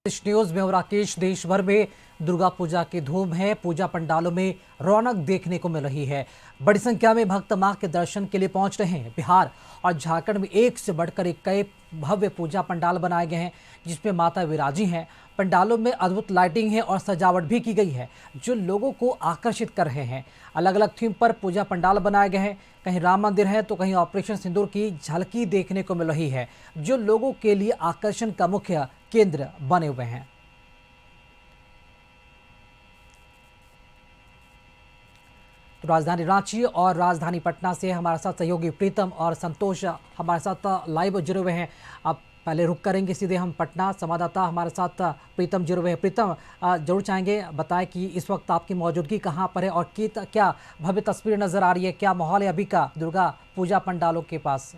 इस न्यूज में और राकेश, देश भर में दुर्गा पूजा की धूम है। पूजा पंडालों में रौनक देखने को मिल रही है। बड़ी संख्या में भक्त मां के दर्शन के लिए पहुंच रहे हैं। बिहार और झारखंड में एक से बढ़कर एक कई भव्य पूजा पंडाल बनाए गए हैं, जिसमें माता विराजी हैं। पंडालों में अद्भुत लाइटिंग है और सजावट भी की गई है, जो लोगों को आकर्षित कर रहे हैं। अलग अलग थीम पर पूजा पंडाल बनाए गए हैं। कहीं राम मंदिर है तो कहीं ऑपरेशन सिंदूर की झलकी देखने को मिल रही है, जो लोगों के लिए आकर्षण का मुख्य केंद्र बने हुए हैं। तो राजधानी रांची और राजधानी पटना से हमारे साथ सहयोगी प्रीतम और संतोष हमारे साथ लाइव जुड़े हुए हैं। अब पहले रुक करेंगे सीधे हम पटना। संवाददाता हमारे साथ प्रीतम जुड़े हुए हैं। प्रीतम, जरूर चाहेंगे बताएं कि इस वक्त आपकी मौजूदगी कहां पर है और क्या भव्य तस्वीर नजर आ रही है, क्या माहौल है अभी का दुर्गा पूजा पंडालों के पास?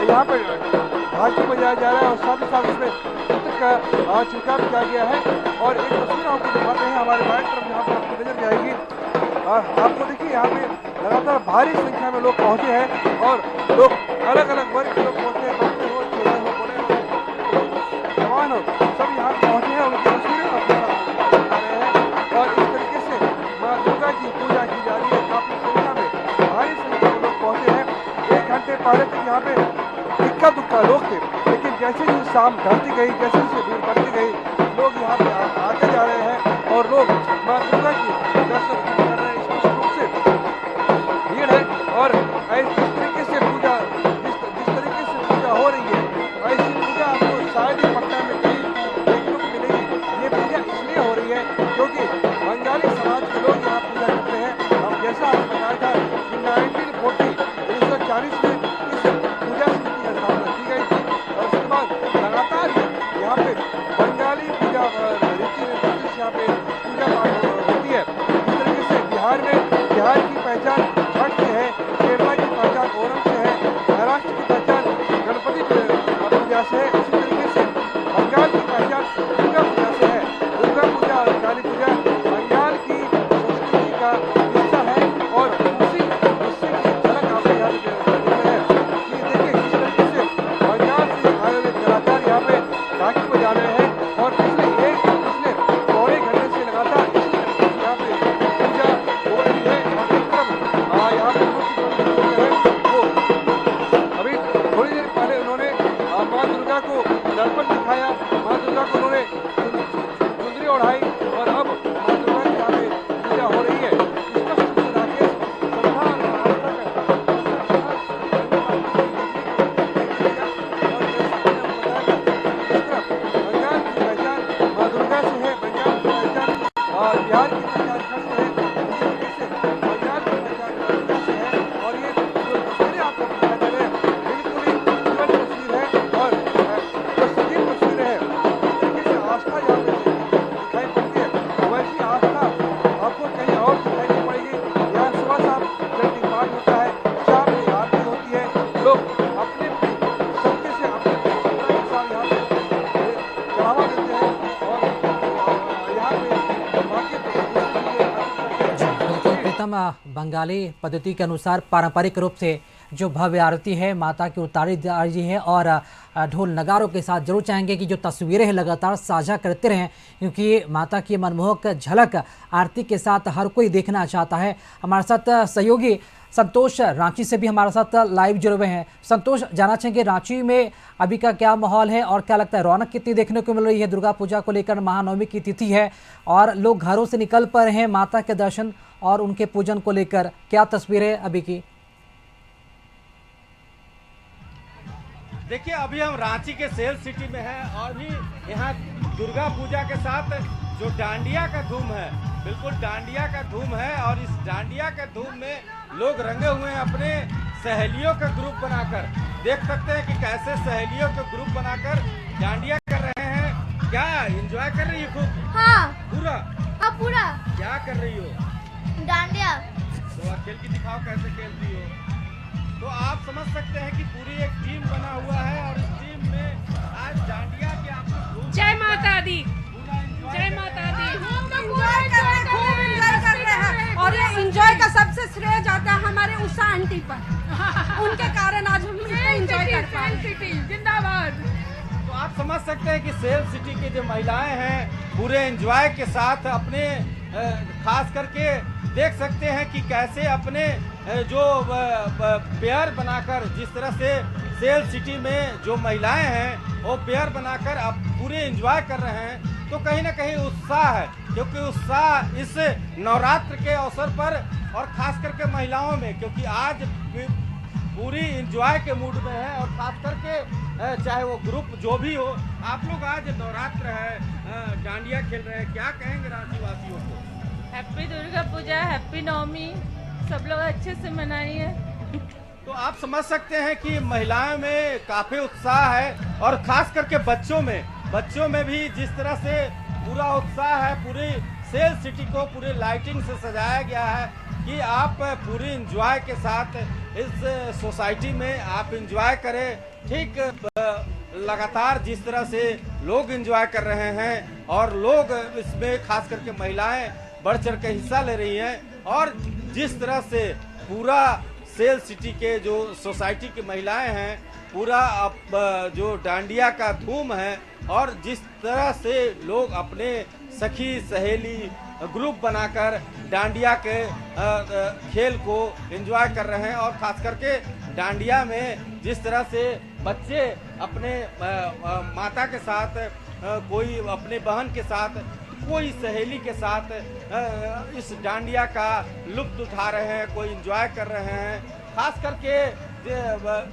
यहाँ पे ढाकी बजाया जा रहा है और साथ ही साथ इसमें चित्र का छिड़काव किया गया है। और एक तस्वीर आपको दिखाते हैं हमारे राइट तरफ, यहाँ पर आपको नजर जाएगी। आपको देखिए यहाँ पे लगातार भारी संख्या में लोग पहुंचे हैं और लोग अलग अलग वर्ग के लोग पहुंचे हैं, बच्चे हो, छोटे हो, बड़े हो, जवान हो, सब यहाँ पहुंचे हैं। उनकी तस्वीरें आपको दिखा रहे हैं और इस तरीके से माँ दुर्गा की पूजा की जा रही है। काफी संख्या में भारी संख्या में लोग पहुंचे हैं। 1 घंटे पहले तक यहाँ पे इक्का दुक्का लोग थे, लेकिन जैसे ही शाम ढलती गई, जैसे ही भीड़ बढ़ती गई, लोग यहाँ पे आते जा रहे हैं और लोग माँ दुर्गा की दर्शन कर रहे हैं। स्पष्ट रूप से भीड़ है और जिस तरीके से पूजा हो रही है, ऐसी पूजा आपको शायद ही पटना में कहीं देखने को मिलेगी। ये पूजा इसलिए हो रही है क्योंकि बंगाली समाज के लोग यहाँ पूजा करते हैं। अब जैसा आपने बताया था कि 1940 में पूजा समिति की स्थापना की गई थी और उसके बाद लगातार यहाँ पे बंगाली पूजा रीति निर्देश यहाँ पे पूजा पाठ होती है। इस तरीके से बिहार की पहचान छठ से है, केरला की पहचान ओणम से है, महाराष्ट्र की पहचान गणपति पूजा से है। इसी तरीके से बंगाल की पहचान दुर्गा पूजा से है। दुर्गा पूजा और काली पूजा बंगाल की संस्कृति का हिस्सा है और उसी हिस्से की झलक आप यहाँ ढाकी बजा रहे हैं और पिछले पौने घंटे से लगातार यहाँ पे पूजा हो रही है। यहाँ पे वो अभी थोड़ी देर पहले उन्होंने माँ दुर्गा को दर्पण दिखाया, माँ दुर्गा को उन्होंने चुंदरी ओढ़ाई और अब माँ दुर्गा की यहाँ पे पूजा हो रही है। स्पष्ट रूप से राकेश बिहार की पहचान छठ से है, इसी तरीके से बंगाल की पहचान दुर्गा से है। और ये जो तस्वीरें आपको दिखाई दे रहे हैं बिल्कुल ही जीवन तस्वीर है और जो सजीव तस्वीर है। इस तरीके से आस्था यहाँ पे दिखाई पड़ती है, वैसी आस्था आपको कहीं और दिखाई नहीं पड़ेगी। यहाँ सुबह शाम चंडी पाठ होता है, शाम में आरती होती है, लोग अपने सत्य से अपने श्रद्धा के साथ यहाँ पे बढ़ावा देते हैं और यहाँ पे बंगाली पद्धति के अनुसार पारंपरिक रूप से जो भव्य आरती है माता की उतारी जा रही है और ढोल नगारों के साथ। जरूर चाहेंगे कि जो तस्वीरें हैं लगातार साझा करते रहें, क्योंकि माता की मनमोहक झलक आरती के साथ हर कोई देखना चाहता है। हमारे साथ सहयोगी संतोष रांची से भी हमारे साथ लाइव जुड़े हुए हैं। संतोष, जानना चाहेंगे रांची में अभी का क्या माहौल है और क्या लगता है रौनक कितनी देखने को मिल रही है? दुर्गा पूजा को लेकर महानवमी की तिथि है और लोग घरों से निकल पा रहे हैं माता के दर्शन और उनके पूजन को लेकर, क्या तस्वीर है अभी की? देखिए अभी हम रांची के सेल सिटी में हैं और भी यहाँ दुर्गा पूजा के साथ जो डांडिया का धूम है, बिल्कुल डांडिया का धूम है। और इस डांडिया के धूम में लोग रंगे हुए हैं अपने सहेलियों का ग्रुप बनाकर। देख सकते हैं कि कैसे सहेलियों का ग्रुप बनाकर डांडिया कर रहे हैं। क्या एंजॉय कर रही हो खूब? हाँ पूरा पूरा क्या कर रही हो? डांडिया। तो खेल की दिखाओ कैसे खेलती हो। तो आप समझ सकते हैं कि पूरी एक टीम बना हुआ है और इस टीम में आज डांडिया के आपको जय माता दी, पूरा enjoy जय कर माता रहे दी। एंजॉय कर रहे हैं, खूब एंजॉय कर रहे हैं। और ये एंजॉय का सबसे श्रेय जाता है हमारे उषा आंटी पर। उनके कारण आज हम इतना एंजॉय कर पा रहे हैं। जिंदाबाद। तो आप समझ सकते हैं कि सेल सिटी की जो महिलाएं हैं पूरे एंजॉय के साथ अपने खास करके देख सकते हैं कि कैसे अपने जो पेयर बनाकर जिस तरह से सेल सिटी में जो महिलाएं हैं वो पेयर बनाकर अब पूरे एंजॉय कर रहे हैं। तो कहीं ना कहीं उत्साह है, क्योंकि उत्साह इस नवरात्र के अवसर पर और खास करके महिलाओं में, क्योंकि आज पूरी एंजॉय के मूड में है। और खास करके चाहे वो ग्रुप जो भी हो, आप लोग आज नवरात्र है, डांडिया खेल रहे हैं, क्या कहेंगे रांची वासियों को? हैप्पी दुर्गा पूजा, हैप्पी नवमी, सब लोग अच्छे से मनाइए। तो आप समझ सकते हैं कि महिलाओं में काफी उत्साह है और खास करके बच्चों में भी जिस तरह से पूरा उत्साह है। पूरी सेल सिटी को पूरी लाइटिंग से सजाया गया है कि आप पूरी एंजॉय के साथ इस सोसाइटी में आप एंजॉय करें। ठीक लगातार जिस तरह से लोग एंजॉय कर रहे हैं और लोग इसमें खास करके महिलाएं बढ़ चढ़ के हिस्सा ले रही हैं, और जिस तरह से पूरा सेल सिटी के जो सोसाइटी की महिलाएं हैं पूरा जो डांडिया का धूम है, और जिस तरह से लोग अपने सखी सहेली ग्रुप बनाकर डांडिया के खेल को एंजॉय कर रहे हैं। और खास करके डांडिया में जिस तरह से बच्चे अपने माता के साथ, कोई अपने बहन के साथ, कोई सहेली के साथ इस डांडिया का लुत्फ उठा रहे हैं, कोई एंजॉय कर रहे हैं। खास करके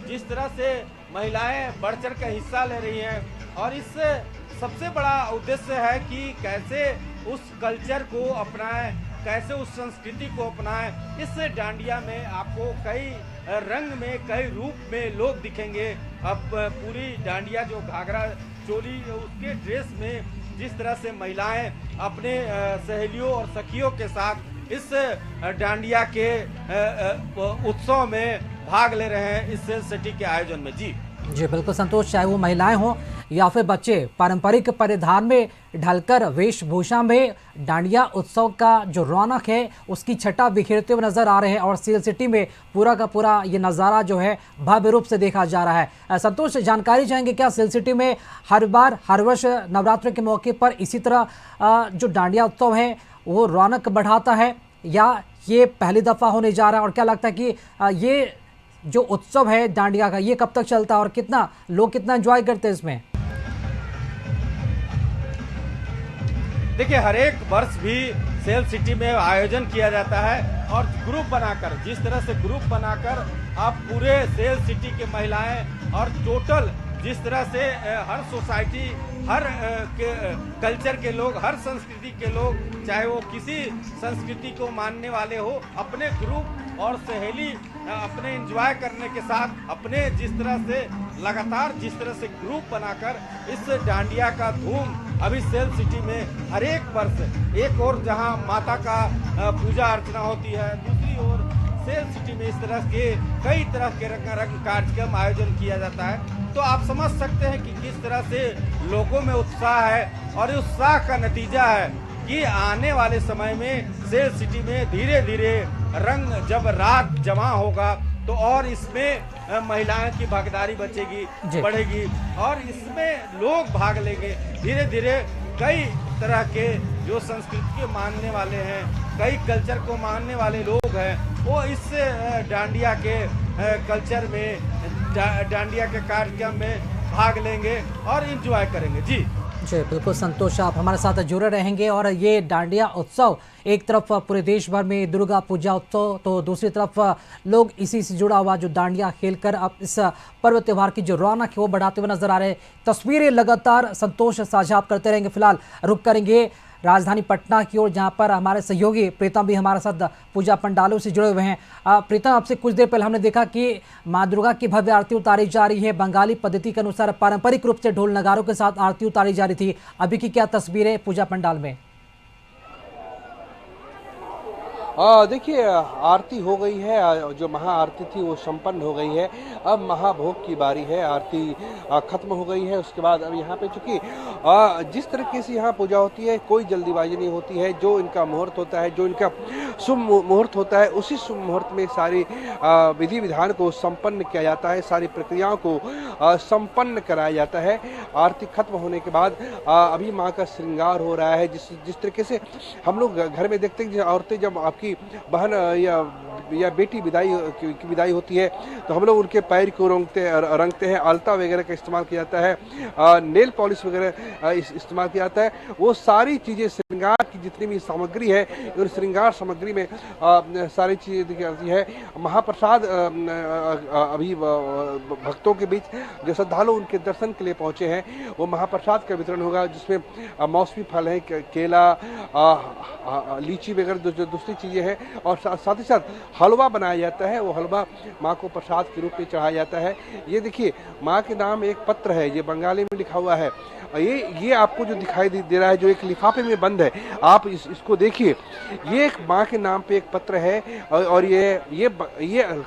जिस तरह से महिलाएं बढ़ चढ़ कर हिस्सा ले रही हैं, और इस सबसे बड़ा उद्देश्य है कि कैसे उस कल्चर को अपनाएं, कैसे उस संस्कृति को अपनाएं। इस डांडिया में आपको कई रंग में, कई रूप में लोग दिखेंगे। अब पूरी डांडिया जो घाघरा चोली उसके ड्रेस में जिस तरह से महिलाएं अपने सहेलियों और सखियों के साथ इस डांडिया के उत्सव में भाग ले रहे हैं इस सेल सिटी के आयोजन में। जी बिल्कुल संतोष, चाहे वो महिलाएं हों या फिर बच्चे, पारंपरिक परिधान में ढलकर वेशभूषा में डांडिया उत्सव का जो रौनक है उसकी छटा बिखेरते हुए नजर आ रहे हैं। और सेल सिटी में पूरा का पूरा ये नज़ारा जो है भव्य रूप से देखा जा रहा है। संतोष, जानकारी चाहेंगे क्या सेल सिटी में हर वर्ष नवरात्र के मौके पर इसी तरह जो डांडिया उत्सव है वो रौनक बढ़ाता है, या ये पहली दफ़ा होने जा रहा है? और क्या लगता है कि ये जो उत्सव है डांडिया का ये कब तक चलता है और लोग कितना एंजॉय करते हैं इसमें? देखिए हर एक वर्ष भी सेल सिटी में आयोजन किया जाता है, और ग्रुप बनाकर, जिस तरह से ग्रुप बनाकर आप पूरे सेल सिटी के महिलाएं और टोटल जिस तरह से हर सोसाइटी, हर कल्चर के लोग, हर संस्कृति के लोग, चाहे वो किसी संस्कृति को मानने वाले हो, अपने ग्रुप और सहेली अपने एंजॉय करने के साथ अपने जिस तरह से लगातार जिस तरह से ग्रुप बनाकर इस डांडिया का धूम अभी सेल सिटी में हर एक वर्ष, एक और जहां माता का पूजा अर्चना होती है, दूसरी ओर सेल सिटी में इस तरह के कई तरह के रंगारंग कार्यक्रम आयोजन किया जाता है। तो आप समझ सकते हैं कि किस तरह से लोगों में उत्साह है, और इस उत्साह का नतीजा है कि आने वाले समय में सेल सिटी में धीरे धीरे रंग जब रात जमा होगा तो और इसमें महिलाओं की भागीदारी बढ़ेगी, और इसमें लोग भाग लेंगे। धीरे धीरे कई तरह के जो संस्कृति के मानने वाले हैं, कई कल्चर को मानने वाले लोग हैं, वो इस डांडिया के कल्चर में, डांडिया के कार्यक्रम में भाग लेंगे और एंजॉय करेंगे। जी जी बिल्कुल संतोष, आप हमारे साथ जुड़े रहेंगे। और ये डांडिया उत्सव एक तरफ पूरे देश भर में दुर्गा पूजा उत्सव, तो दूसरी तरफ लोग इसी से जुड़ा हुआ जो डांडिया खेलकर अब इस पर्व त्योहार की जो रौनक है वो बढ़ाते हुए नजर आ रहे हैं। तस्वीरें लगातार संतोष साझा आप करते रहेंगे। फिलहाल रुक करेंगे राजधानी पटना की ओर, जहां पर हमारे सहयोगी प्रीतम भी हमारे साथ पूजा पंडालों से जुड़े हुए हैं। प्रीतम, आपसे कुछ देर पहले हमने देखा कि मां दुर्गा की भव्य आरती उतारी जा रही है। बंगाली पद्धति के अनुसार पारंपरिक रूप से ढोल नगारों के साथ आरती उतारी जा रही थी। अभी की क्या तस्वीर है पूजा पंडाल में? देखिए, आरती हो गई है, जो महा आरती थी वो संपन्न हो गई है। अब महाभोग की बारी है। आरती खत्म हो गई है। उसके बाद अब यहाँ पे चूंकि जिस तरीके से यहाँ पूजा होती है, कोई जल्दीबाजी नहीं होती है। जो इनका मुहूर्त होता है, जो इनका शुभ मुहूर्त होता है, उसी शुभ मुहूर्त में सारी विधि विधान को संपन्न किया जाता है, सारी प्रक्रियाओं को संपन्न कराया जाता है। आरती खत्म होने के बाद अभी माँ का श्रृंगार हो रहा है। जिस तरीके से हम लोग घर में देखते हैं, औरतें जब आपकी बहन या बेटी की विदाई होती है तो हम लोग उनके पैर को रंगते हैं, आलता वगैरह का इस्तेमाल किया जाता है, नेल पॉलिश वगैरह इस्तेमाल किया जाता है। वो सारी चीज़ें, श्रृंगार की जितनी भी सामग्री है, उन श्रृंगार सामग्री में सारी चीज़ें दी जाती है। महाप्रसाद अभी भक्तों के बीच जो श्रद्धालु उनके दर्शन के लिए पहुंचे हैं, वो महाप्रसाद का वितरण होगा, जिसमें मौसमी फल है, केला, लीची वगैरह जो दूसरी चीज़ें हैं, और साथ ही साथ हलवा बनाया जाता है। वो हलवा माँ को प्रसाद के रूप में चढ़ाया जाता है। ये देखिए, माँ के नाम एक पत्र है, ये बंगाली में लिखा हुआ है। ये आपको जो दिखाई दे रहा है, जो एक लिफाफे में बंद है, आप इसको देखिए। ये एक माँ के नाम पे एक पत्र है, और ये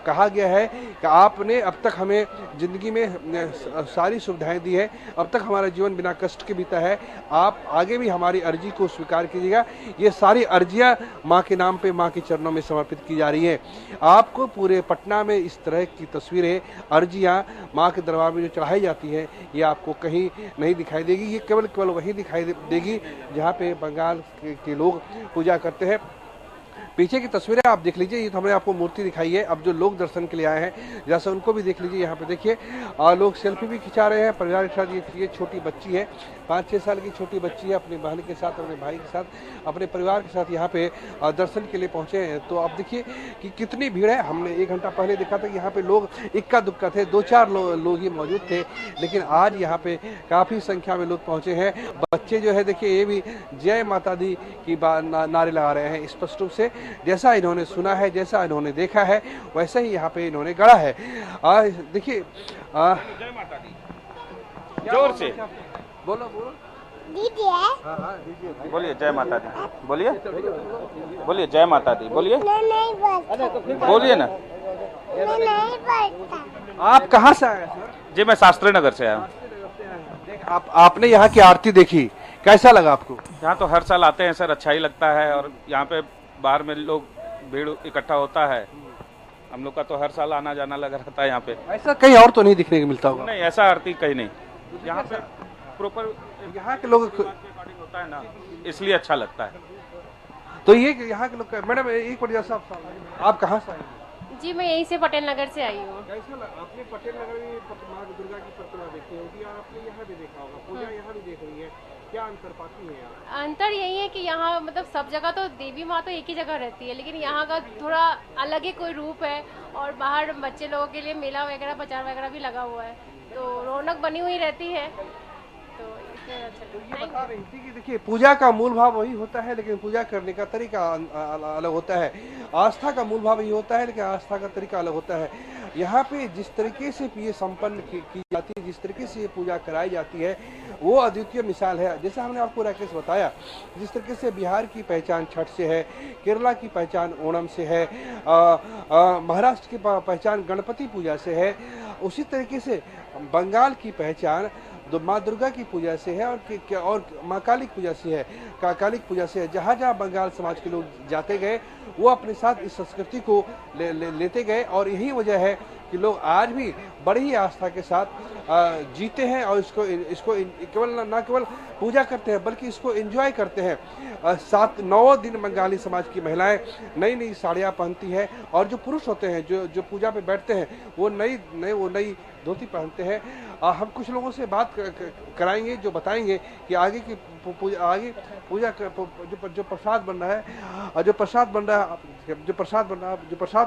कहा गया है कि आपने अब तक हमें जिंदगी में सारी सुविधाएं दी है, अब तक हमारा जीवन बिना कष्ट के बीता है, आप आगे भी हमारी अर्जी को स्वीकार कीजिएगा। ये सारी अर्जियां माँ के नाम पे माँ के चरणों में समर्पित की जा रही है। आपको पूरे पटना में इस तरह की तस्वीरें, अर्जियां माँ के दरबार में जो चढ़ाई जाती है, ये आपको कहीं नहीं दिखाई देगी। ये केवल वहीं दिखाई देगी जहाँ पे बंगाल के लोग पूजा करते हैं। पीछे की तस्वीरें आप देख लीजिए। ये तो हमने आपको मूर्ति दिखाई है। अब जो लोग दर्शन के लिए आए हैं, जैसे उनको भी देख लीजिए। यहाँ पे देखिए, लोग सेल्फी भी खिंचा रहे हैं परिवार के साथ। ये छोटी बच्ची है, 5-6 साल की छोटी बच्ची है, अपनी बहन के साथ, अपने भाई के साथ, अपने परिवार के साथ यहाँ पे दर्शन के लिए पहुंचे हैं। तो आप देखिए कि कितनी भीड़ है। हमने 1 घंटा पहले देखा था कि यहाँ पे लोग इक्का दुक्का थे, 2-4 लोग ही मौजूद थे, लेकिन आज यहाँ पे काफी संख्या में लोग पहुंचे हैं। बच्चे जो है देखिए, ये भी जय माता दी की नारे लगा रहे हैं स्पष्ट रूप से। जैसा इन्होंने सुना है, जैसा इन्होंने देखा है, वैसा ही यहाँ पे इन्होंने गढ़ा है। देखिए, जय माता दी, जोर से बोलो। दीदी है। हाँ, बोलिए जय माता दी, बोलिए जय माता दी, बोलिए मैं नहीं बोलता। बोलिए ना। मैं नहीं बोलता। आप कहाँ से आए सर? जी, मैं शास्त्री नगर से आया हूँ। आपने यहाँ की आरती देखी, कैसा लगा आपको? यहाँ तो हर साल आते हैं सर, अच्छा ही लगता है। और यहाँ पे बाहर में लोग भीड़ इकट्ठा होता है। हम लोग का तो हर साल आना जाना लगा रहता है यहाँ पे। ऐसा कहीं और तो नहीं दिखने को मिलता होगा? नहीं, ऐसा आरती कहीं नहीं। यहाँ पे प्रॉपर यहाँ के लोग अकॉर्डिंग होता है ना, इसलिए अच्छा लगता है। तो ये यहाँ के लोग। मैडम एक मिनट, साहब आप कहाँ से आए? जी, मैं यहीं से पटेल नगर से आई हूँ। कैसा लगा? आपने पटेल नगर में माँ दुर्गा की प्रतिमा देखी होगी, और आपने यहाँ भी देखा होगा, पूजा यहाँ भी देख रही है, क्या अंतर पाती है यहाँ? अंतर यही है कि यहाँ मतलब सब जगह तो देवी माँ तो एक ही जगह रहती है, लेकिन यहाँ का थोड़ा अलग ही कोई रूप है। और बाहर बच्चे लोगों के लिए मेला वगैरह, बाजार वगैरह भी लगा हुआ है, तो रौनक बनी हुई रहती है। तो इसलिए अच्छा लगता है। बता रही थी कि देखिए, पूजा का मूल भाव वही होता है, लेकिन पूजा करने का तरीका अलग होता है। आस्था का मूल भाव वही होता है, लेकिन आस्था का तरीका अलग होता है। यहाँ पे जिस तरीके से ये संपन्न की जाती है, जिस तरीके से ये पूजा कराई जाती है, वो अद्वितीय मिसाल है। जैसा हमने आपको राकेश बताया, जिस तरीके से बिहार की पहचान छठ से है, केरला की पहचान ओणम से है, महाराष्ट्र की पहचान गणपति पूजा से है, उसी तरीके से बंगाल की पहचान माँ दुर्गा की पूजा से है, और माँ कालिक पूजा से है, कालिक पूजा से है। जहाँ जहाँ बंगाल समाज के लोग जाते गए, वो अपने साथ इस संस्कृति को लेते गए, और यही वजह है कि लोग आज भी बड़ी ही आस्था के साथ जीते हैं और इसको केवल ना केवल पूजा करते हैं बल्कि इसको एंजॉय करते हैं। 7-9 दिन बंगाली समाज की महिलाएं नई नई साड़ियाँ पहनती है और जो पुरुष होते हैं जो पूजा पे बैठते हैं वो नई धोती पहनते हैं। हम कुछ लोगों से बात कराएंगे जो बताएंगे कि आगे की पूजा जो प्रसाद बन रहा है जो प्रसाद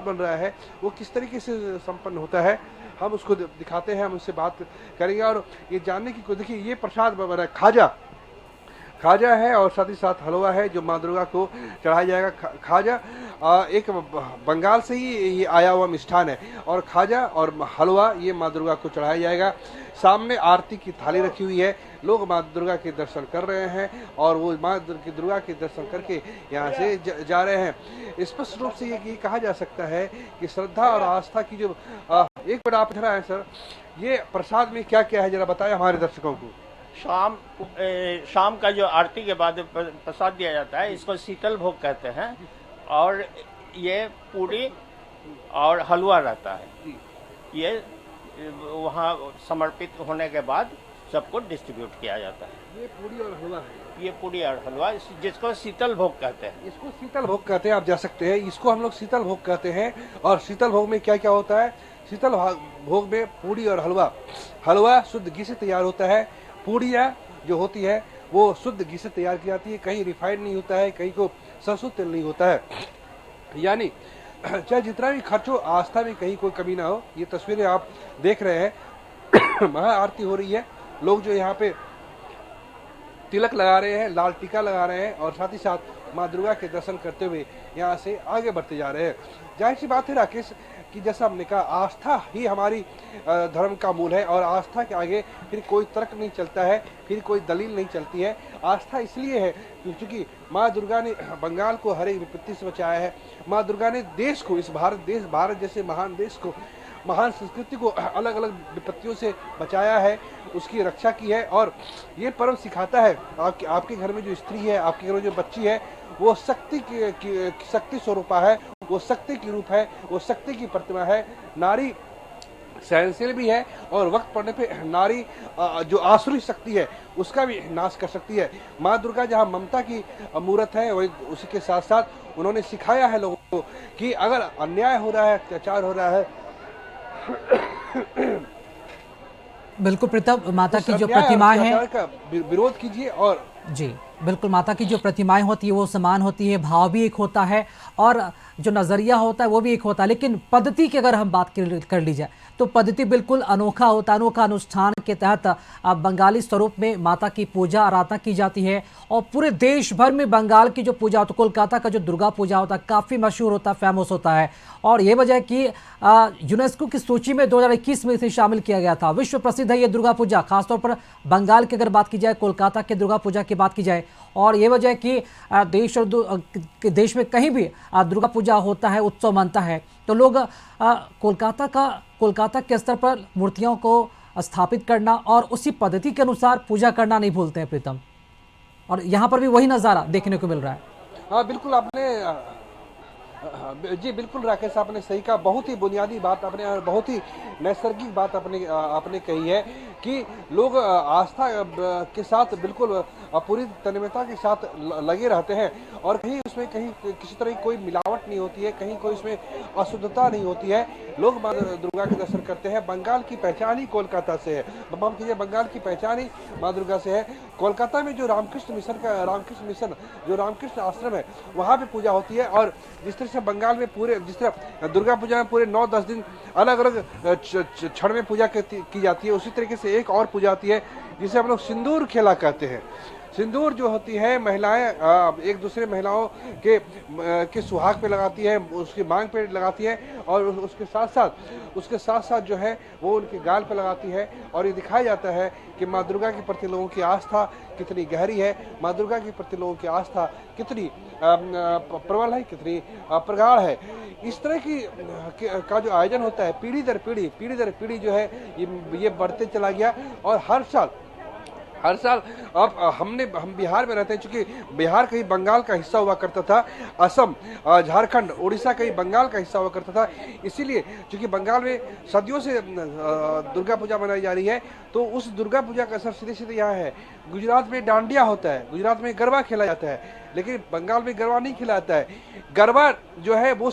बन रहा है वो किस तरीके से संपन्न होता है, हम उसको दिखाते हैं, हम उससे बात करेंगे और ये जानने की। देखिए ये प्रसाद बन रहा है, खाजा है और साथ ही साथ हलवा है जो माँ दुर्गा को चढ़ाया जाएगा। खाजा एक बंगाल से ही ये आया हुआ मिष्ठान है और खाजा और हलवा ये माँ दुर्गा को चढ़ाया जाएगा। सामने आरती की थाली रखी हुई है, लोग माँ दुर्गा के दर्शन कर रहे हैं और वो माँ दुर्गा के दर्शन करके यहाँ से जा रहे हैं। स्पष्ट रूप से ये कहा जा सकता है कि श्रद्धा और आस्था की जो एक बार आप है सर, ये प्रसाद में क्या क्या है जरा बताएं हमारे दर्शकों को। शाम का जो आरती के बाद प्रसाद दिया जाता है इसको शीतल भोग कहते हैं और ये पूरी और हलवा रहता है। ये वहाँ समर्पित होने के बाद सबको डिस्ट्रीब्यूट किया जाता है। ये पूरी और हलवा है, ये पूरी और हलवा जिसको शीतल भोग कहते हैं। इसको शीतल भोग कहते हैं, आप जा सकते हैं, इसको हम लोग शीतल भोग कहते हैं। और शीतल भोग में क्या क्या होता है? शीतल भोग में पूरी और हलवा शुद्ध घी से तैयार होता है। पूड़ियाँ जो होती है वो शुद्ध घी से तैयार की जाती है, कहीं रिफाइंड नहीं होता है, कहीं को सरसों तेल नहीं होता है। यानी चाहे जितना भी खर्च हो आस्था में कहीं कोई कमी ना हो। ये तस्वीरें आप देख रहे हैं, महा आरती हो रही है, लोग जो यहाँ पे तिलक लगा रहे हैं, लाल टीका लगा रहे हैं और साथ ही साथ माँ दुर्गा के दर्शन करते हुए यहाँ से आगे बढ़ते जा रहे हैं। जाहिर सी बात है राकेश कि जैसा हमने कहा आस्था ही हमारी धर्म का मूल है और आस्था के आगे फिर कोई तर्क नहीं चलता है, फिर कोई दलील नहीं चलती है। आस्था इसलिए है क्योंकि माँ दुर्गा ने बंगाल को हर एक विपत्ति से बचाया है। माँ दुर्गा ने देश को, इस भारत जैसे महान देश को, महान संस्कृति को अलग अलग विपत्तियों से बचाया है, उसकी रक्षा की है। और ये पर्व सिखाता है आपके घर में जो स्त्री है, आपके घर में जो बच्ची है, वो शक्ति स्वरूपा है, वो शक्ति की रूप है, वो शक्ति की प्रतिमा है। नारी सहनशील भी है और वक्त पड़ने पे नारी जो आसुरी शक्ति है उसका भी नाश कर सकती है। माँ दुर्गा जहाँ ममता की मूर्त है वही उसी के साथ साथ उन्होंने सिखाया है लोगों को कि अगर अन्याय हो रहा है, अत्याचार हो रहा है बिल्कुल प्रीतम, माता की जो प्रतिमाएं हैं का विरोध कीजिए। और जी बिल्कुल, माता की जो प्रतिमाएं होती है वो समान होती है, भाव भी एक होता है और जो नज़रिया होता है वो भी एक होता है। लेकिन पद्धति की अगर हम बात कर ली जाए तो पद्धति बिल्कुल अनोखा होता है। अनोखा अनुष्ठान के तहत बंगाली स्वरूप में माता की पूजा आराधना की जाती है और पूरे देश भर में बंगाल की जो पूजा होती है, कोलकाता का जो दुर्गा पूजा होता है काफ़ी मशहूर होता है, फेमस होता है। और ये वजह कि यूनेस्को की सूची में 2021 में इसे शामिल किया गया था। विश्व प्रसिद्ध है ये दुर्गा पूजा, खासतौर पर बंगाल की अगर बात की जाए, कोलकाता के दुर्गा पूजा की बात की जाए। और ये वजह कि देश में कहीं भी दुर्गा पूजा होता है, उत्सव मनता है, तो लोग कोलकाता के स्तर पर मूर्तियों को स्थापित करना और उसी पद्धति के अनुसार पूजा करना नहीं भूलते हैं प्रीतम। और यहाँ पर भी वही नज़ारा देखने को मिल रहा है। हाँ बिल्कुल, जी बिल्कुल राकेश, आपने सही कहा। बहुत ही बुनियादी बात आपने और बहुत ही नैसर्गिक बात आपने कही है कि लोग आस्था के साथ बिल्कुल पूरी तन्मयता के साथ लगे रहते हैं और कहीं उसमें कहीं किसी तरह की कोई मिलावट नहीं होती है, कहीं कोई उसमें अशुद्धता नहीं होती है। लोग माँ दुर्गा के दर्शन करते हैं। बंगाल की पहचान ही कोलकाता से है, माफ कीजिए, बंगाल की पहचान ही माँ दुर्गा से है। कोलकाता में जो रामकृष्ण मिशन जो रामकृष्ण आश्रम है वहाँ पे पूजा होती है। और जिस तरह से बंगाल में जिस तरह दुर्गा पूजा में पूरे 9-10 दिन अलग अलग क्षण में पूजा की जाती है, उसी तरीके से एक और पूजा आती है जिसे हम लोग सिंदूर खेला कहते हैं। सिंदूर जो होती है महिलाएं एक दूसरे महिलाओं के सुहाग पे लगाती है, उसकी मांग पे लगाती है और उसके साथ साथ जो है वो उनके गाल पे लगाती है। और ये दिखाया जाता है कि माँ दुर्गा के प्रति लोगों की आस्था कितनी गहरी है, माँ दुर्गा के प्रति लोगों की आस्था कितनी प्रबल है, कितनी प्रगाढ़ है। इस तरह का जो आयोजन होता है पीढ़ी दर पीढ़ी जो है ये बढ़ते चला गया। और हर हर साल अब हम बिहार में रहते हैं, चूंकि बिहार कहीं बंगाल का हिस्सा हुआ करता था, असम, झारखंड, उड़ीसा कहीं बंगाल का हिस्सा हुआ करता था, इसीलिए चूंकि बंगाल में सदियों से दुर्गा पूजा मनाई जा रही है, तो उस दुर्गा पूजा का असर सीधे सीधे यहाँ है। गुजरात में डांडिया होता है, गुजरात में गरबा खेला जाता है, लेकिन बंगाल में गरबा नहीं खेला जाता है। गरबा जो है वो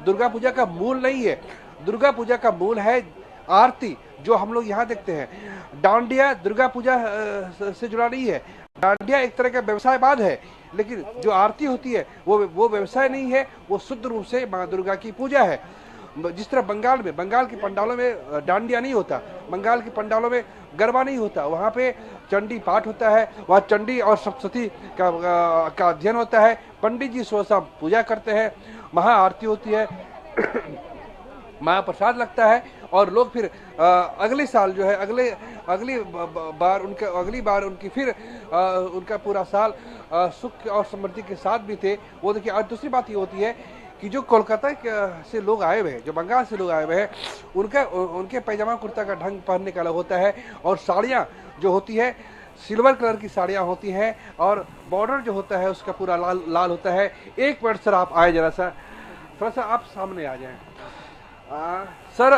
दुर्गा पूजा का मूल नहीं है। दुर्गा पूजा का मूल है आरती, जो हम लोग यहाँ देखते हैं। डांडिया दुर्गा पूजा से जुड़ा नहीं है। डांडिया एक तरह का व्यवसायवाद है, लेकिन जो आरती होती है वो व्यवसाय नहीं है, वो शुद्ध रूप से माँ दुर्गा की पूजा है। जिस तरह बंगाल के पंडालों में डांडिया नहीं होता, बंगाल के पंडालों में गरबा नहीं होता, वहाँ पे चंडी पाठ होता है, वहाँ चंडी और सप्तशती का अध्ययन होता है, पंडित जी सुबह शाम पूजा करते हैं, महाआरती होती है, महाप्रसाद लगता है, और लोग फिर अगले साल जो है अगली बार उनकी फिर उनका पूरा साल सुख और समृद्धि के साथ भी थे वो देखिए। और दूसरी बात ये होती है कि जो कोलकाता से लोग आए हुए हैं, जो बंगाल से लोग आए हुए हैं, उनके पैजामा कुर्ता का ढंग पहनने का अलग होता है, और साड़ियाँ जो होती है सिल्वर कलर की साड़ियाँ होती हैं, और बॉर्डर जो होता है उसका पूरा लाल होता है। एक मिनट सर, आप आए जरा सा, थोड़ा सा आप सामने आ जाएं। सर,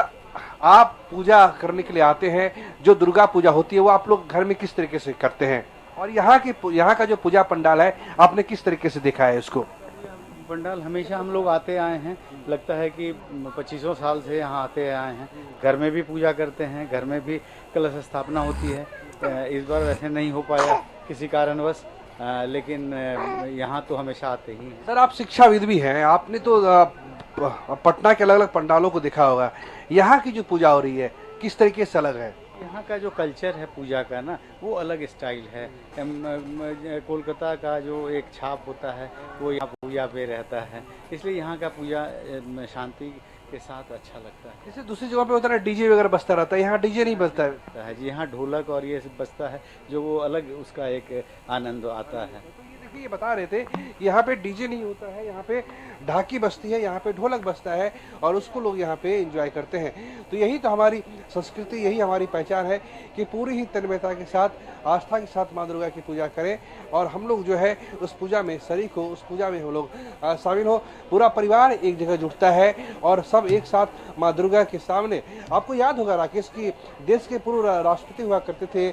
आप पूजा करने के लिए आते हैं, जो दुर्गा पूजा होती है वो आप लोग घर में किस तरीके से करते हैं, और यहाँ का जो पूजा पंडाल है आपने किस तरीके से देखा है उसको? पंडाल हमेशा हम लोग आते आए हैं, लगता है कि 25 साल से यहाँ आते आए हैं। घर में भी पूजा करते हैं, घर में भी कलश स्थापना होती है। इस बार वैसे नहीं हो पाया किसी कारणवश, लेकिन यहाँ तो हमेशा आते ही हैं। सर, आप शिक्षाविद भी हैं, आपने तो पटना के अलग अलग पंडालों को देखा होगा। यहाँ की जो पूजा हो रही है किस तरीके से अलग है? यहाँ का जो कल्चर है पूजा का ना, वो अलग स्टाइल है। कोलकाता का जो एक छाप होता है वो यहाँ पूजा पे रहता है, इसलिए यहाँ का पूजा शांति के साथ अच्छा लगता है। जैसे दूसरी जगह पे होता है डीजे वगैरह बजता रहता है, यहाँ डीजे नहीं बजता है जी। यहाँ ढोलक और ये सब बजता है, जो वो अलग उसका एक आनंद आता है। ये बता रहे थे यहाँ पे डीजे नहीं होता है, यहाँ पे ढाकी बजती है, यहाँ पे ढोलक बजता है, और उसको लोग यहाँ पे एंजॉय करते हैं। तो यही तो हमारी संस्कृति, यही हमारी पहचान है कि पूरी ही तन्मयता के साथ, आस्था के साथ माँ दुर्गा की पूजा करें, और हम लोग जो है उस पूजा में शरीक हो, उस पूजा में हम लोग शामिल हो। पूरा परिवार एक जगह जुटता है और सब एक साथ माँ दुर्गा के सामने। आपको याद होगा राकेश की देश के पूर्व राष्ट्रपति हुआ करते थे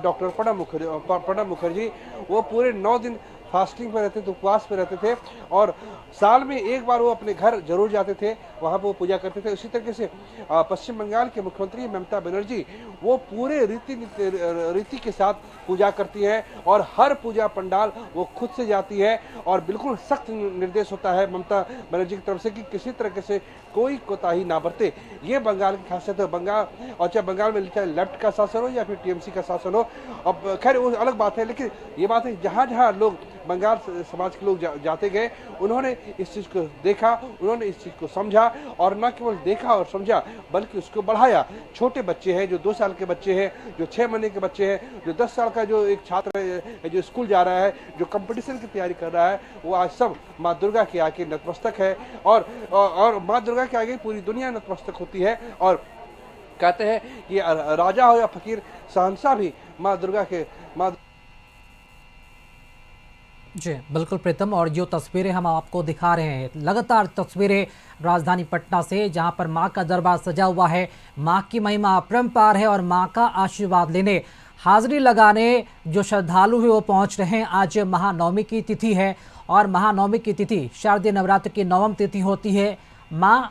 डॉक्टर प्रणब मुखर्जी, वो पूरे 9 दिन फास्टिंग पे रहते थे, उपवास पे रहते थे, और साल में एक बार वो अपने घर जरूर जाते थे, वहाँ पे वो पूजा करते थे। उसी तरीके से पश्चिम बंगाल के मुख्यमंत्री ममता बनर्जी, वो पूरे रीति के साथ पूजा करती है, और हर पूजा पंडाल वो खुद से जाती है, और बिल्कुल सख्त निर्देश होता है ममता बनर्जी की तरफ से कि किसी तरीके से कोई कोताही ना बरते। ये बंगाल की खासियत है। बंगाल, और चाहे बंगाल में चाहे लेफ्ट का शासन हो या फिर टीएमसी का शासन हो, अब खैर वो अलग बात है, लेकिन ये बात है जहाँ जहाँ लोग बंगाल समाज के लोग जाते गए, उन्होंने इस चीज़ को देखा, उन्होंने इस चीज़ को समझा, और न केवल देखा और समझा बल्कि उसको बढ़ाया। छोटे बच्चे हैं, जो 2 साल के बच्चे हैं, जो 6 महीने के बच्चे हैं, जो 10 साल का जो एक छात्र है जो स्कूल जा रहा है, जो कंपटीशन की तैयारी कर रहा है, वो आज सब माँ दुर्गा के आगे नतमस्तक है, और माँ दुर्गा के आगे पूरी दुनिया नतमस्तक होती है। और कहते हैं कि राजा हो या फकीर, शहंशाह भी माँ दुर्गा के जी बिल्कुल प्रीतम, और जो तस्वीरें हम आपको दिखा रहे हैं, लगातार तस्वीरें राजधानी पटना से, जहां पर मां का दरबार सजा हुआ है। मां की महिमा अपरंपार है, और मां का आशीर्वाद लेने, हाजिरी लगाने जो श्रद्धालु हैं वो पहुंच रहे हैं। आज महानवमी की तिथि है, और महानवमी की तिथि शारदीय नवरात्र की 9वीं तिथि होती है। मां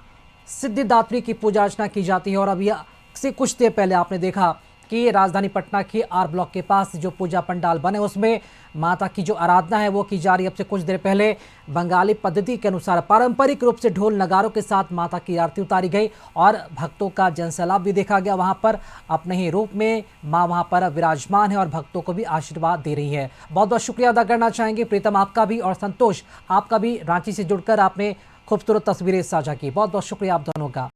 सिद्धिदात्री की पूजा अर्चना की जाती है, और अभी से कुछ देर पहले आपने देखा कि राजधानी पटना के आर ब्लॉक के पास जो पूजा पंडाल बने उसमें माता की जो आराधना है वो की जा रही है। अब से कुछ देर पहले बंगाली पद्धति के अनुसार पारंपरिक रूप से ढोल नगारों के साथ माता की आरती उतारी गई, और भक्तों का जनसैलाब भी देखा गया वहां पर। अपने ही रूप में मां वहां पर विराजमान है, और भक्तों को भी आशीर्वाद दे रही है। बहुत बहुत शुक्रिया अदा करना चाहेंगे प्रीतम आपका भी, और संतोष आपका भी, रांची से जुड़कर आपने खूबसूरत तस्वीरें साझा की। बहुत बहुत शुक्रिया आप दोनों का।